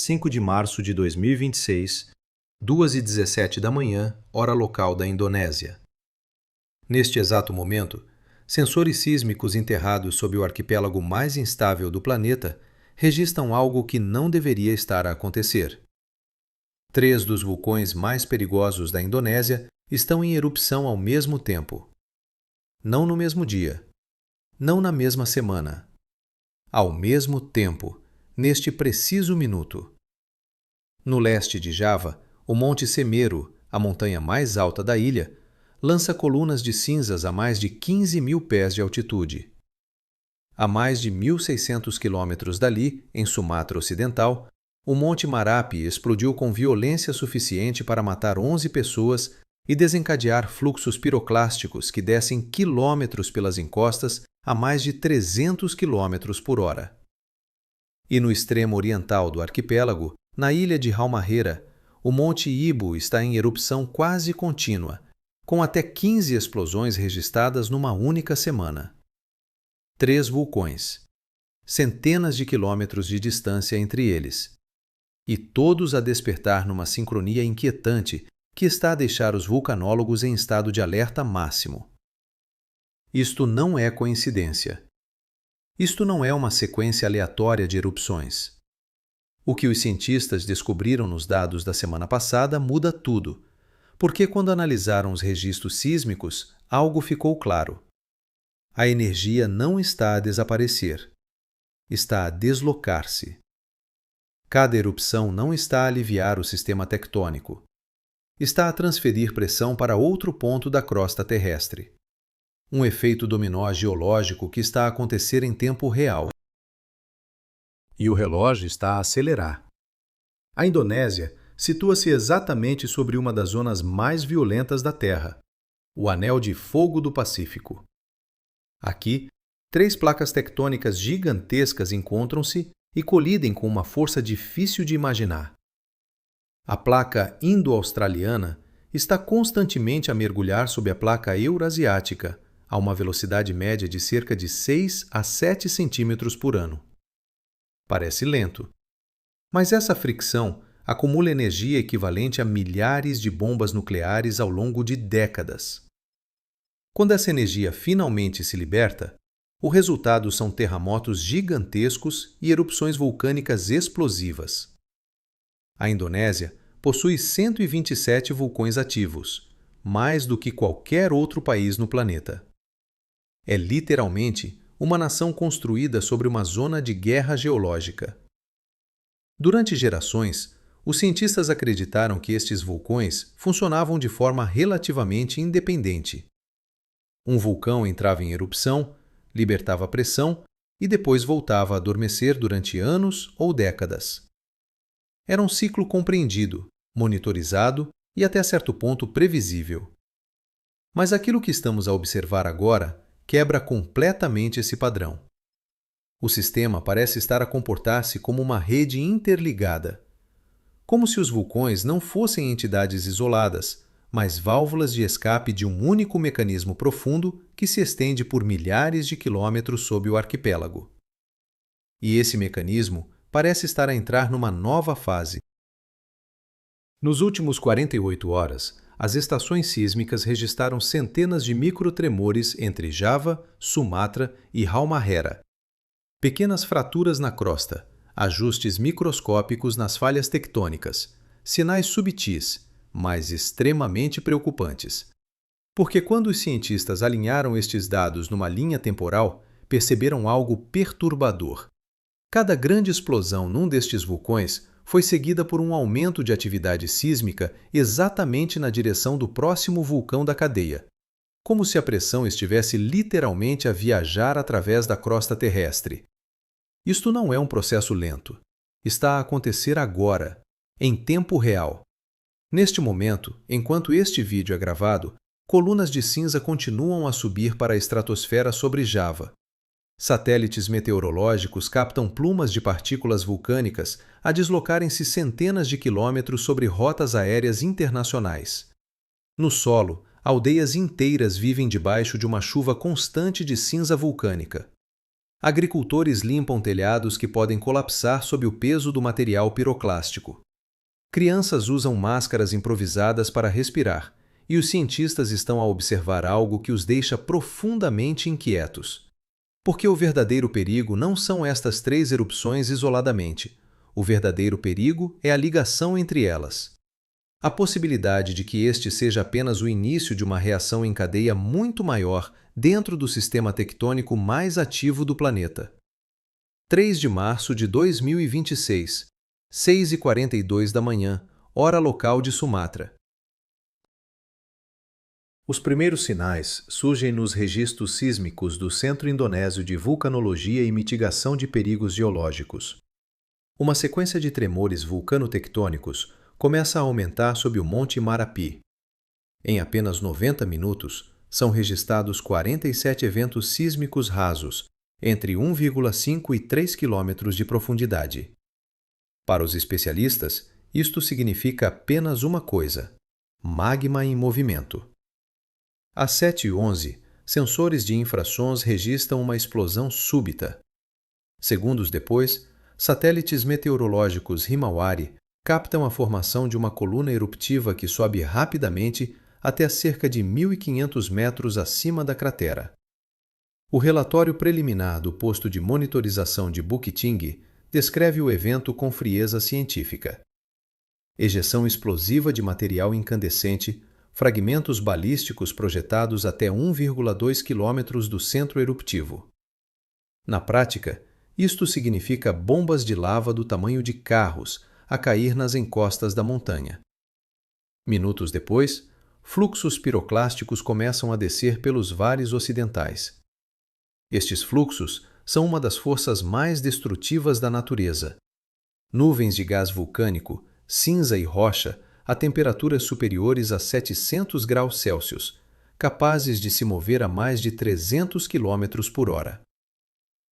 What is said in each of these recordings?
5 de março de 2026, 2h17 da manhã, hora local da Indonésia. Neste exato momento, sensores sísmicos enterrados sob o arquipélago mais instável do planeta registram algo que não deveria estar a acontecer. 3 dos vulcões mais perigosos da Indonésia estão em erupção ao mesmo tempo. Não no mesmo dia. Não na mesma semana. Ao mesmo tempo, neste preciso minuto. No leste de Java, o Monte Semeru, a montanha mais alta da ilha, lança colunas de cinzas a mais de 15.000 pés de altitude. A mais de 1.600 quilômetros dali, em Sumatra Ocidental, o Monte Marapi explodiu com violência suficiente para matar 11 pessoas e desencadear fluxos piroclásticos que descem quilômetros pelas encostas a mais de 300 quilômetros por hora. E no extremo oriental do arquipélago, na ilha de Halmahera, o Monte Ibu está em erupção quase contínua, com até 15 explosões registradas numa única semana. 3 vulcões. Centenas de quilômetros de distância entre eles. E todos a despertar numa sincronia inquietante que está a deixar os vulcanólogos em estado de alerta máximo. Isto não é coincidência. Isto não é uma sequência aleatória de erupções. O que os cientistas descobriram nos dados da semana passada muda tudo, porque quando analisaram os registros sísmicos, algo ficou claro. A energia não está a desaparecer. Está a deslocar-se. Cada erupção não está a aliviar o sistema tectônico. Está a transferir pressão para outro ponto da crosta terrestre. Um efeito dominó geológico que está a acontecer em tempo real. E o relógio está a acelerar. A Indonésia situa-se exatamente sobre uma das zonas mais violentas da Terra, o Anel de Fogo do Pacífico. Aqui, 3 placas tectônicas gigantescas encontram-se e colidem com uma força difícil de imaginar. A placa indo-australiana está constantemente a mergulhar sob a placa eurasiática, a uma velocidade média de cerca de 6 a 7 centímetros por ano. Parece lento, mas essa fricção acumula energia equivalente a milhares de bombas nucleares ao longo de décadas. Quando essa energia finalmente se liberta, o resultado são terremotos gigantescos e erupções vulcânicas explosivas. A Indonésia possui 127 vulcões ativos, mais do que qualquer outro país no planeta. É literalmente uma nação construída sobre uma zona de guerra geológica. Durante gerações, os cientistas acreditaram que estes vulcões funcionavam de forma relativamente independente. Um vulcão entrava em erupção, libertava pressão e depois voltava a adormecer durante anos ou décadas. Era um ciclo compreendido, monitorizado e até certo ponto previsível. Mas aquilo que estamos a observar agora quebra completamente esse padrão. O sistema parece estar a comportar-se como uma rede interligada, como se os vulcões não fossem entidades isoladas, mas válvulas de escape de um único mecanismo profundo que se estende por milhares de quilômetros sob o arquipélago. E esse mecanismo parece estar a entrar numa nova fase. Nos últimos 48 horas, as estações sísmicas registraram centenas de microtremores entre Java, Sumatra e Halmahera. Pequenas fraturas na crosta, ajustes microscópicos nas falhas tectônicas, sinais subtis, mas extremamente preocupantes. Porque quando os cientistas alinharam estes dados numa linha temporal, perceberam algo perturbador. Cada grande explosão num destes vulcões foi seguida por um aumento de atividade sísmica exatamente na direção do próximo vulcão da cadeia, como se a pressão estivesse literalmente a viajar através da crosta terrestre. Isto não é um processo lento. Está a acontecer agora, em tempo real. Neste momento, enquanto este vídeo é gravado, colunas de cinza continuam a subir para a estratosfera sobre Java. Satélites meteorológicos captam plumas de partículas vulcânicas a deslocarem-se centenas de quilômetros sobre rotas aéreas internacionais. No solo, aldeias inteiras vivem debaixo de uma chuva constante de cinza vulcânica. Agricultores limpam telhados que podem colapsar sob o peso do material piroclástico. Crianças usam máscaras improvisadas para respirar, e os cientistas estão a observar algo que os deixa profundamente inquietos. Porque o verdadeiro perigo não são estas 3 erupções isoladamente. O verdadeiro perigo é a ligação entre elas. A possibilidade de que este seja apenas o início de uma reação em cadeia muito maior dentro do sistema tectônico mais ativo do planeta. 3 de março de 2026, 6h42 da manhã, hora local de Sumatra. Os primeiros sinais surgem nos registros sísmicos do Centro Indonésio de Vulcanologia e Mitigação de Perigos Geológicos. Uma sequência de tremores vulcanotectônicos começa a aumentar sob o Monte Marapi. Em apenas 90 minutos, são registrados 47 eventos sísmicos rasos, entre 1,5 e 3 quilômetros de profundidade. Para os especialistas, isto significa apenas uma coisa: magma em movimento. Às 7h11, sensores de infrassons registram uma explosão súbita. Segundos depois, satélites meteorológicos Himawari captam a formação de uma coluna eruptiva que sobe rapidamente até cerca de 1.500 metros acima da cratera. O relatório preliminar do posto de monitorização de Bukittinggi descreve o evento com frieza científica. Ejeção explosiva de material incandescente, fragmentos balísticos projetados até 1,2 quilômetros do centro eruptivo. Na prática, isto significa bombas de lava do tamanho de carros a cair nas encostas da montanha. Minutos depois, fluxos piroclásticos começam a descer pelos vales ocidentais. Estes fluxos são uma das forças mais destrutivas da natureza. Nuvens de gás vulcânico, cinza e rocha a temperaturas superiores a 700 graus Celsius, capazes de se mover a mais de 300 km por hora.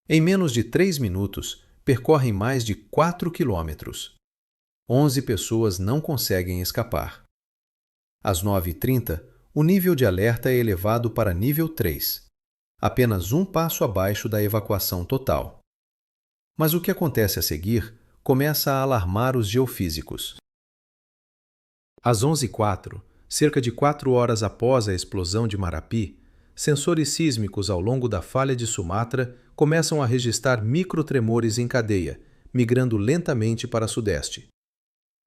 Em menos de 3 minutos, percorrem mais de 4 quilômetros. 11 pessoas não conseguem escapar. Às 9h30, o nível de alerta é elevado para nível 3, apenas um passo abaixo da evacuação total. Mas o que acontece a seguir começa a alarmar os geofísicos. Às 11h04, cerca de 4 horas após a explosão de Marapi, sensores sísmicos ao longo da falha de Sumatra começam a registrar microtremores em cadeia, migrando lentamente para sudeste.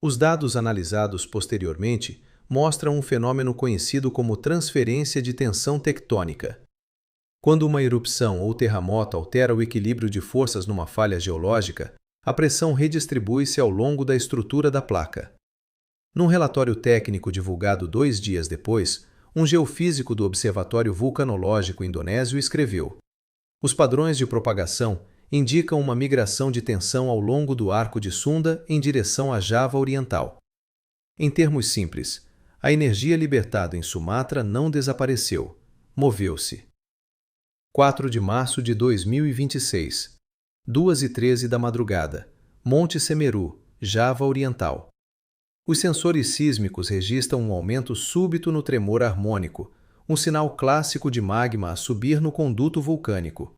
Os dados analisados posteriormente mostram um fenômeno conhecido como transferência de tensão tectônica. Quando uma erupção ou terremoto altera o equilíbrio de forças numa falha geológica, a pressão redistribui-se ao longo da estrutura da placa. Num relatório técnico divulgado 2 dias depois, um geofísico do Observatório Vulcanológico Indonésio escreveu: os padrões de propagação indicam uma migração de tensão ao longo do arco de Sunda em direção à Java Oriental. Em termos simples, a energia libertada em Sumatra não desapareceu, moveu-se. 4 de março de 2026, 2h13 da madrugada, Monte Semeru, Java Oriental. Os sensores sísmicos registram um aumento súbito no tremor harmônico, um sinal clássico de magma a subir no conduto vulcânico.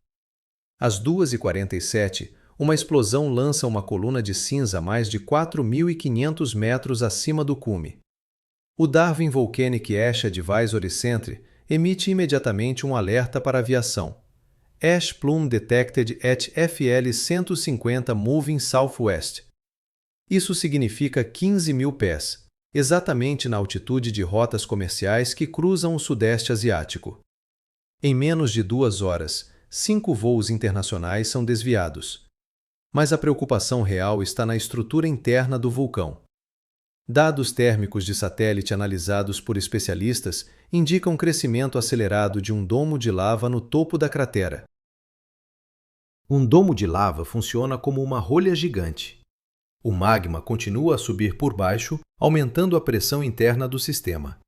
Às 2h47, uma explosão lança uma coluna de cinza a mais de 4.500 metros acima do cume. O Darwin Volcanic Ash Advisory Center emite imediatamente um alerta para a aviação. Ash plume detected at FL 150 moving southwest. Isso significa 15.000 pés, exatamente na altitude de rotas comerciais que cruzam o Sudeste Asiático. Em menos de 2 horas, 5 voos internacionais são desviados. Mas a preocupação real está na estrutura interna do vulcão. Dados térmicos de satélite analisados por especialistas indicam um crescimento acelerado de um domo de lava no topo da cratera. Um domo de lava funciona como uma rolha gigante. O magma continua a subir por baixo, aumentando a pressão interna do sistema.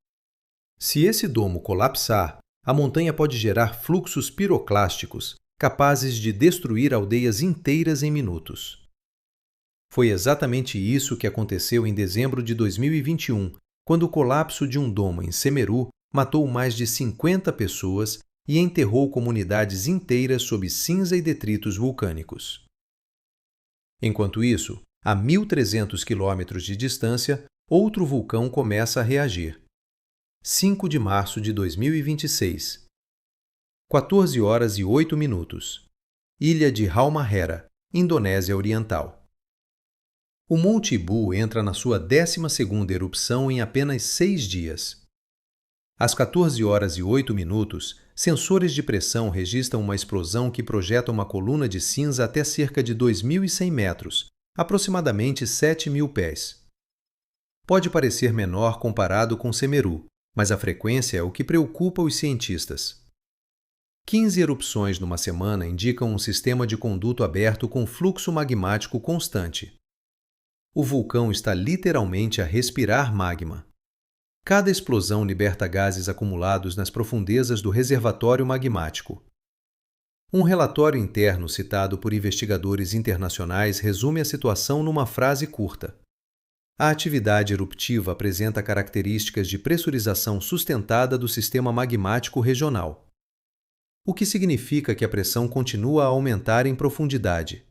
Se esse domo colapsar, a montanha pode gerar fluxos piroclásticos capazes de destruir aldeias inteiras em minutos. Foi exatamente isso que aconteceu em dezembro de 2021, quando o colapso de um domo em Semeru matou mais de 50 pessoas e enterrou comunidades inteiras sob cinza e detritos vulcânicos. Enquanto isso, a 1.300 quilômetros de distância, outro vulcão começa a reagir. 5 de março de 2026. 14 horas e 8 minutos. Ilha de Halmahera, Indonésia Oriental. O Monte Ibu entra na sua 12ª erupção em apenas 6 dias. Às 14 horas e 8 minutos, sensores de pressão registram uma explosão que projeta uma coluna de cinza até cerca de 2.100 metros, aproximadamente 7.000 pés. Pode parecer menor comparado com Semeru, mas a frequência é o que preocupa os cientistas. 15 erupções numa semana indicam um sistema de conduto aberto com fluxo magmático constante. O vulcão está literalmente a respirar magma. Cada explosão liberta gases acumulados nas profundezas do reservatório magmático. Um relatório interno citado por investigadores internacionais resume a situação numa frase curta. A atividade eruptiva apresenta características de pressurização sustentada do sistema magmático regional, o que significa que a pressão continua a aumentar em profundidade.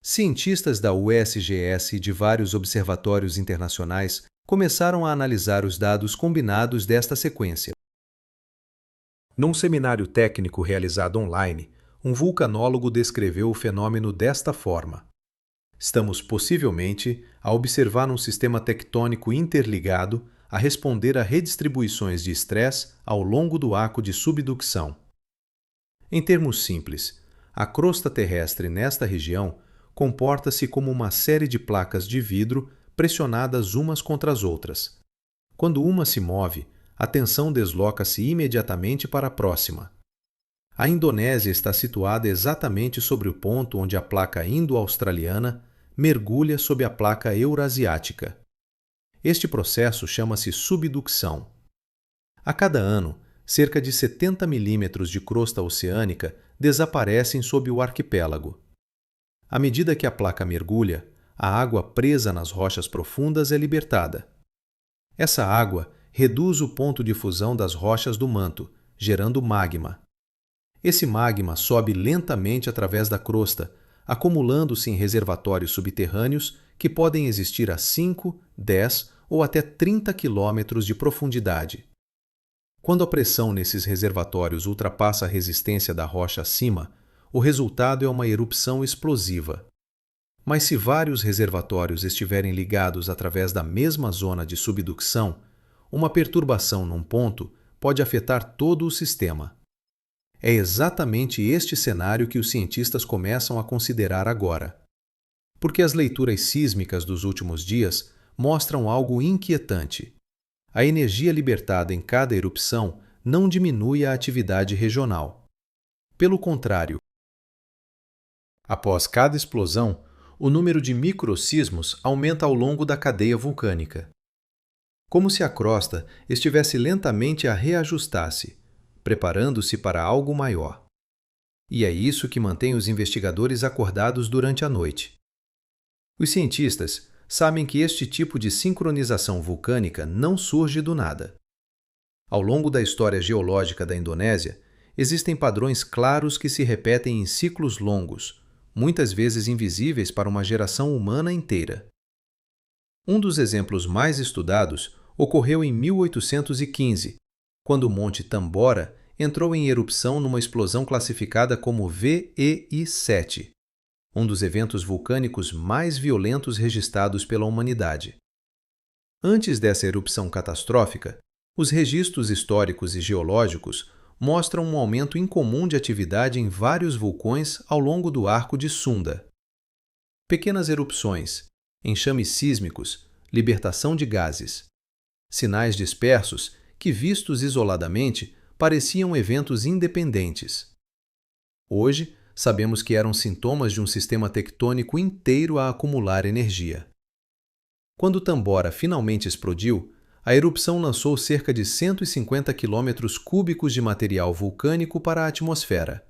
Cientistas da USGS e de vários observatórios internacionais começaram a analisar os dados combinados desta sequência. Num seminário técnico realizado online, um vulcanólogo descreveu o fenômeno desta forma: estamos possivelmente a observar um sistema tectônico interligado a responder a redistribuições de estresse ao longo do arco de subducção. Em termos simples, a crosta terrestre nesta região comporta-se como uma série de placas de vidro pressionadas umas contra as outras. Quando uma se move, a tensão desloca-se imediatamente para a próxima. A Indonésia está situada exatamente sobre o ponto onde a placa indo-australiana mergulha sob a placa eurasiática. Este processo chama-se subducção. A cada ano, cerca de 70 milímetros de crosta oceânica desaparecem sob o arquipélago. À medida que a placa mergulha, a água presa nas rochas profundas é libertada. Essa água reduz o ponto de fusão das rochas do manto, gerando magma. Esse magma sobe lentamente através da crosta, acumulando-se em reservatórios subterrâneos que podem existir a 5, 10 ou até 30 quilômetros de profundidade. Quando a pressão nesses reservatórios ultrapassa a resistência da rocha acima, o resultado é uma erupção explosiva. Mas se vários reservatórios estiverem ligados através da mesma zona de subducção, uma perturbação num ponto pode afetar todo o sistema. É exatamente este cenário que os cientistas começam a considerar agora. Porque as leituras sísmicas dos últimos dias mostram algo inquietante. A energia libertada em cada erupção não diminui a atividade regional. Pelo contrário, após cada explosão, o número de microsismos aumenta ao longo da cadeia vulcânica. Como se a crosta estivesse lentamente a reajustar-se, preparando-se para algo maior. E é isso que mantém os investigadores acordados durante a noite. Os cientistas sabem que este tipo de sincronização vulcânica não surge do nada. Ao longo da história geológica da Indonésia, existem padrões claros que se repetem em ciclos longos, muitas vezes invisíveis para uma geração humana inteira. Um dos exemplos mais estudados ocorreu em 1815, quando o Monte Tambora entrou em erupção numa explosão classificada como VEI-7, um dos eventos vulcânicos mais violentos registrados pela humanidade. Antes dessa erupção catastrófica, os registros históricos e geológicos mostram um aumento incomum de atividade em vários vulcões ao longo do arco de Sunda. Pequenas erupções, enxames sísmicos, libertação de gases. Sinais dispersos que, vistos isoladamente, pareciam eventos independentes. Hoje, sabemos que eram sintomas de um sistema tectônico inteiro a acumular energia. Quando Tambora finalmente explodiu, a erupção lançou cerca de 150 quilômetros cúbicos de material vulcânico para a atmosfera.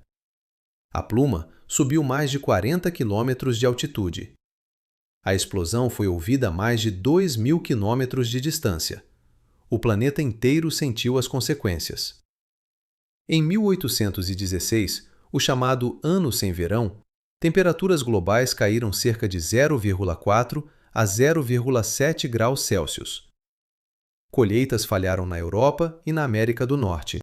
A pluma subiu mais de 40 quilômetros de altitude. A explosão foi ouvida a mais de 2.000 quilômetros de distância. O planeta inteiro sentiu as consequências. Em 1816, o chamado Ano Sem Verão, temperaturas globais caíram cerca de 0,4 a 0,7 graus Celsius. Colheitas falharam na Europa e na América do Norte.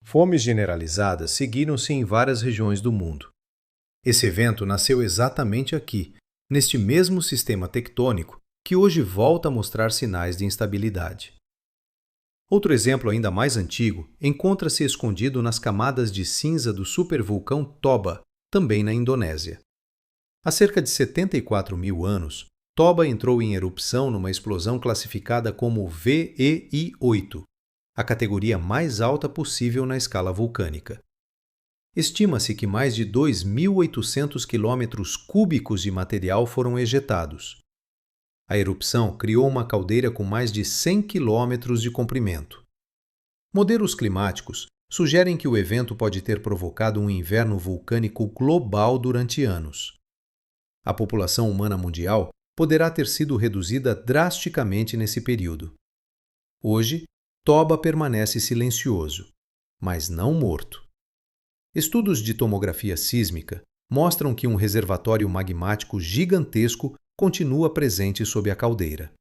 Fomes generalizadas seguiram-se em várias regiões do mundo. Esse evento nasceu exatamente aqui, neste mesmo sistema tectônico que hoje volta a mostrar sinais de instabilidade. Outro exemplo ainda mais antigo encontra-se escondido nas camadas de cinza do supervulcão Toba, também na Indonésia. Há cerca de 74 mil anos, Toba entrou em erupção numa explosão classificada como VEI8, a categoria mais alta possível na escala vulcânica. Estima-se que mais de 2.800 quilômetros cúbicos de material foram ejetados. A erupção criou uma caldeira com mais de 100 quilômetros de comprimento. Modelos climáticos sugerem que o evento pode ter provocado um inverno vulcânico global durante anos. A população humana mundial poderá ter sido reduzida drasticamente nesse período. Hoje, Toba permanece silencioso, mas não morto. Estudos de tomografia sísmica mostram que um reservatório magmático gigantesco continua presente sob a caldeira.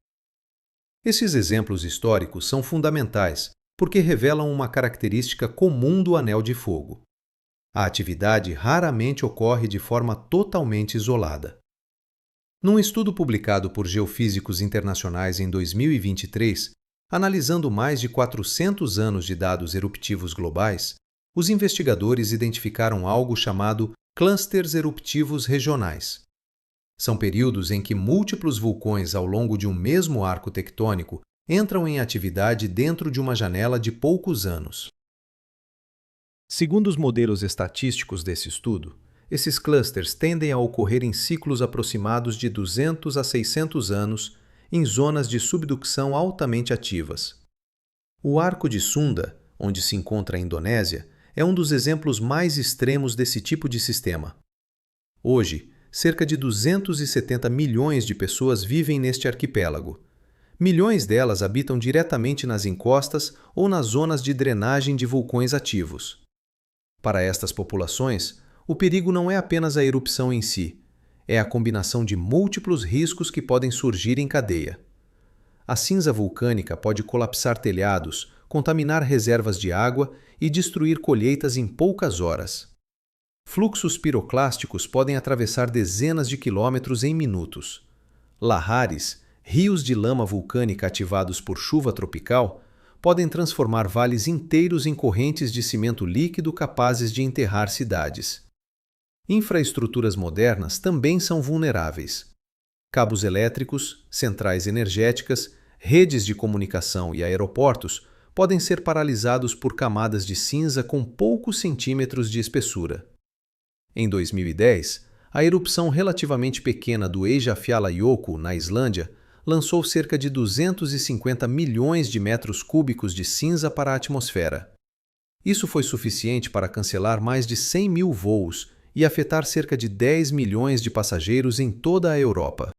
Esses exemplos históricos são fundamentais porque revelam uma característica comum do anel de fogo. A atividade raramente ocorre de forma totalmente isolada. Num estudo publicado por geofísicos internacionais em 2023, analisando mais de 400 anos de dados eruptivos globais, os investigadores identificaram algo chamado clusters eruptivos regionais. São períodos em que múltiplos vulcões ao longo de um mesmo arco tectônico entram em atividade dentro de uma janela de poucos anos. Segundo os modelos estatísticos desse estudo, esses clusters tendem a ocorrer em ciclos aproximados de 200 a 600 anos em zonas de subducção altamente ativas. O Arco de Sunda, onde se encontra a Indonésia, é um dos exemplos mais extremos desse tipo de sistema. Hoje, cerca de 270 milhões de pessoas vivem neste arquipélago. Milhões delas habitam diretamente nas encostas ou nas zonas de drenagem de vulcões ativos. Para estas populações, o perigo não é apenas a erupção em si, é a combinação de múltiplos riscos que podem surgir em cadeia. A cinza vulcânica pode colapsar telhados, contaminar reservas de água e destruir colheitas em poucas horas. Fluxos piroclásticos podem atravessar dezenas de quilômetros em minutos. Lahares, rios de lama vulcânica ativados por chuva tropical, podem transformar vales inteiros em correntes de cimento líquido capazes de enterrar cidades. Infraestruturas modernas também são vulneráveis. Cabos elétricos, centrais energéticas, redes de comunicação e aeroportos podem ser paralisados por camadas de cinza com poucos centímetros de espessura. Em 2010, a erupção relativamente pequena do Eyjafjallajökull, na Islândia, lançou cerca de 250 milhões de metros cúbicos de cinza para a atmosfera. Isso foi suficiente para cancelar mais de 100 mil voos e afetar cerca de 10 milhões de passageiros em toda a Europa.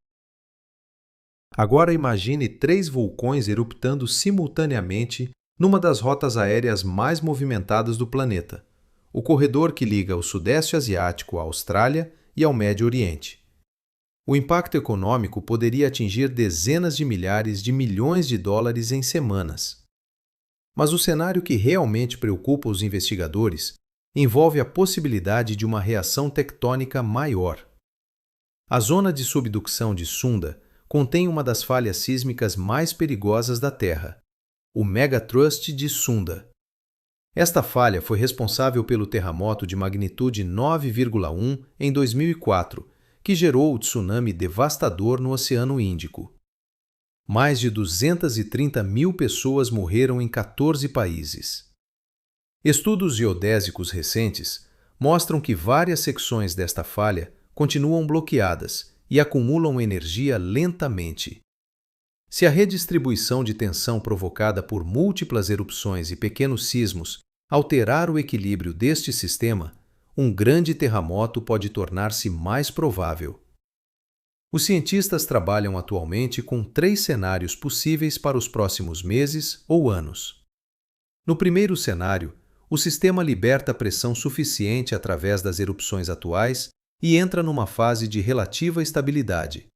Agora imagine 3 vulcões eruptando simultaneamente numa das rotas aéreas mais movimentadas do planeta, o corredor que liga o Sudeste Asiático à Austrália e ao Médio Oriente. O impacto econômico poderia atingir dezenas de milhares de milhões de dólares em semanas. Mas o cenário que realmente preocupa os investigadores envolve a possibilidade de uma reação tectônica maior. A zona de subducção de Sunda contém uma das falhas sísmicas mais perigosas da Terra, o Megatrust de Sunda. Esta falha foi responsável pelo terremoto de magnitude 9,1 em 2004, que gerou o tsunami devastador no Oceano Índico. Mais de 230 mil pessoas morreram em 14 países. Estudos geodésicos recentes mostram que várias secções desta falha continuam bloqueadas e acumulam energia lentamente. Se a redistribuição de tensão provocada por múltiplas erupções e pequenos sismos alterar o equilíbrio deste sistema, um grande terremoto pode tornar-se mais provável. Os cientistas trabalham atualmente com 3 cenários possíveis para os próximos meses ou anos. No primeiro cenário, o sistema liberta pressão suficiente através das erupções atuais e entra numa fase de relativa estabilidade.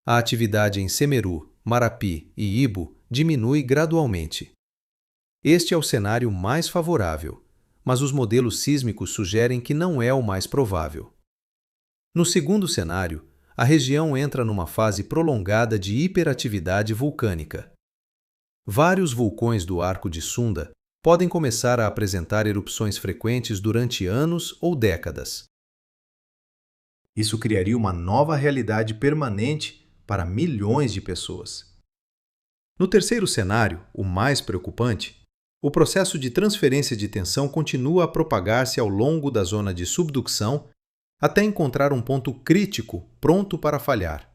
A atividade em Semeru, Marapi e Ibo diminui gradualmente. Este é o cenário mais favorável, mas os modelos sísmicos sugerem que não é o mais provável. No segundo cenário, a região entra numa fase prolongada de hiperatividade vulcânica. Vários vulcões do Arco de Sunda podem começar a apresentar erupções frequentes durante anos ou décadas. Isso criaria uma nova realidade permanente para milhões de pessoas. No terceiro cenário, o mais preocupante, o processo de transferência de tensão continua a propagar-se ao longo da zona de subducção até encontrar um ponto crítico pronto para falhar.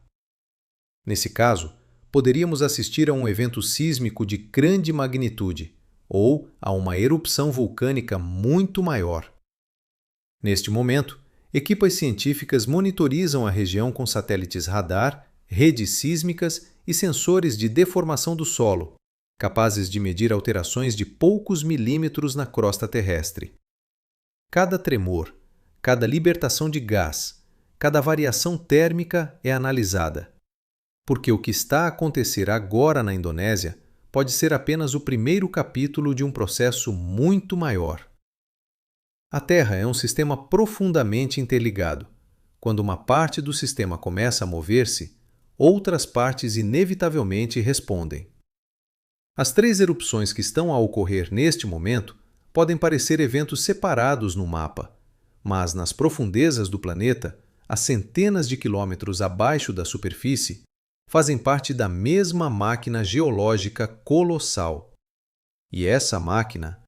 Nesse caso, poderíamos assistir a um evento sísmico de grande magnitude ou a uma erupção vulcânica muito maior. Neste momento, equipas científicas monitorizam a região com satélites radar, redes sísmicas e sensores de deformação do solo, capazes de medir alterações de poucos milímetros na crosta terrestre. Cada tremor, cada libertação de gás, cada variação térmica é analisada, porque o que está a acontecer agora na Indonésia pode ser apenas o primeiro capítulo de um processo muito maior. A Terra é um sistema profundamente interligado. Quando uma parte do sistema começa a mover-se, outras partes inevitavelmente respondem. As 3 erupções que estão a ocorrer neste momento podem parecer eventos separados no mapa, mas nas profundezas do planeta, a centenas de quilômetros abaixo da superfície, fazem parte da mesma máquina geológica colossal. E essa máquina